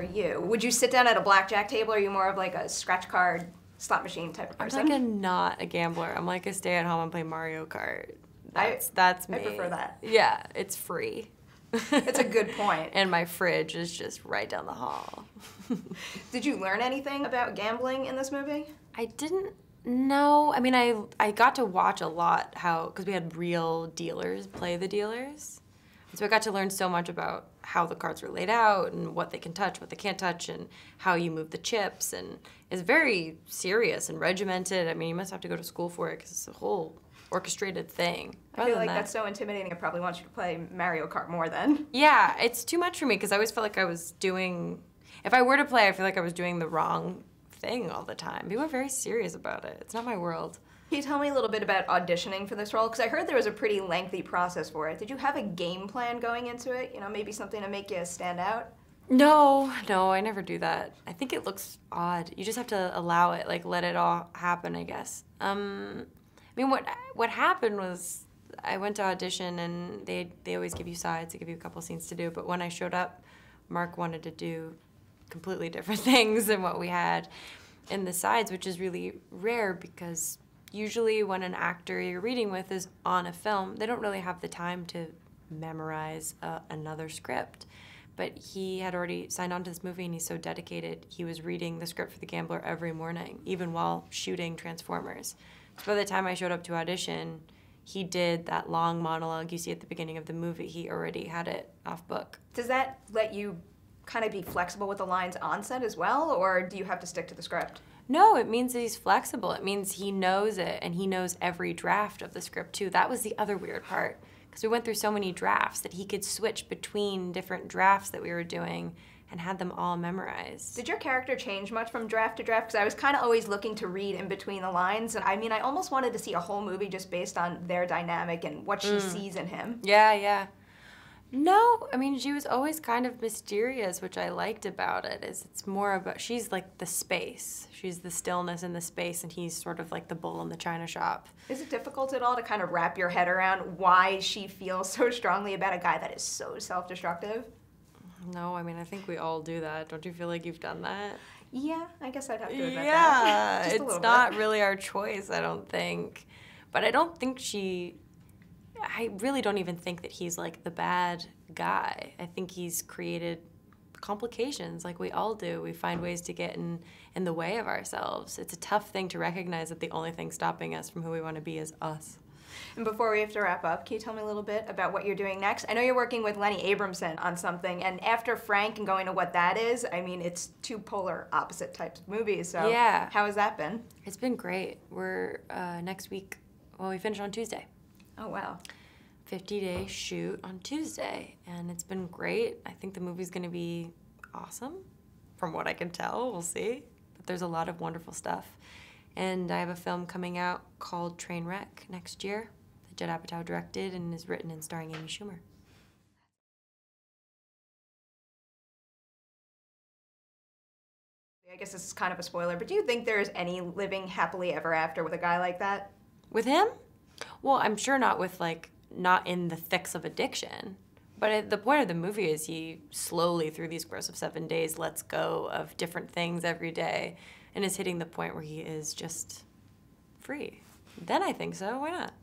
are you? Would you sit down at a blackjack table, or are you more of like a scratch card, slot machine type of person? I'm like not a gambler. I'm like a stay at home and play Mario Kart. That's me. I prefer that. Yeah, it's free. It's a good point. And my fridge is just right down the hall. Did you learn anything about gambling in this movie? I didn't know. I mean, I got to watch a lot because we had real dealers play the dealers. And so I got to learn so much about how the cards were laid out and what they can touch, what they can't touch, and how you move the chips. And it's very serious and regimented. I mean, you must have to go to school for it because it's a whole orchestrated thing. I feel like that's so intimidating. I probably want you to play Mario Kart more then. Yeah, it's too much for me because I always felt like I was doing, if I were to play, I feel like I was doing the wrong thing all the time. People are very serious about it. It's not my world. Can you tell me a little bit about auditioning for this role? Because I heard there was a pretty lengthy process for it. Did you have a game plan going into it? You know, maybe something to make you stand out? No, I never do that. I think it looks odd. You just have to allow it, like let it all happen, I guess. I mean, what happened was I went to audition and they always give you sides, they give you a couple scenes to do, but when I showed up, Mark wanted to do completely different things than what we had in the sides, which is really rare because usually when an actor you're reading with is on a film, they don't really have the time to memorize another script. But he had already signed on to this movie and he's so dedicated, he was reading the script for The Gambler every morning, even while shooting Transformers. So by the time I showed up to audition, he did that long monologue you see at the beginning of the movie. He already had it off book. Does that let you kind of be flexible with the lines on set as well, or do you have to stick to the script? No, it means that he's flexible. It means he knows it, and he knows every draft of the script too. That was the other weird part, because we went through so many drafts that he could switch between different drafts that we were doing and had them all memorized. Did your character change much from draft to draft? Because I was kind of always looking to read in between the lines, and I mean, I almost wanted to see a whole movie just based on their dynamic and what she sees in him. Yeah. No, I mean, she was always kind of mysterious, which I liked about it. It's more about, she's like the space. She's the stillness in the space, and he's sort of like the bull in the china shop. Is it difficult at all to kind of wrap your head around why she feels so strongly about a guy that is so self-destructive? No, I mean, I think we all do that. Don't you feel like you've done that? Yeah, I guess I'd have to admit that. Yeah, Just a little it's not bit. really our choice, I don't think. But I don't think I really don't even think that he's like the bad guy. I think he's created complications like we all do. We find ways to get in the way of ourselves. It's a tough thing to recognize that the only thing stopping us from who we want to be is us. And before we have to wrap up, can you tell me a little bit about what you're doing next? I know you're working with Lenny Abrahamson on something, and after Frank and going to what that is, I mean, it's two polar opposite types of movies, so yeah. How has that been? It's been great. We're next week, well, we finish on Tuesday. Oh, wow. 50-day shoot on Tuesday, and it's been great. I think the movie's gonna be awesome, from what I can tell. We'll see. But there's a lot of wonderful stuff. And I have a film coming out called Trainwreck next year that Judd Apatow directed and is written and starring Amy Schumer. I guess this is kind of a spoiler, but do you think there's any living happily ever after with a guy like that? With him? Well, I'm sure not with, like, not in the thicks of addiction. But the point of the movie is he slowly, through these course of 7 days, lets go of different things every day and is hitting the point where he is just free. Then I think so. Why not?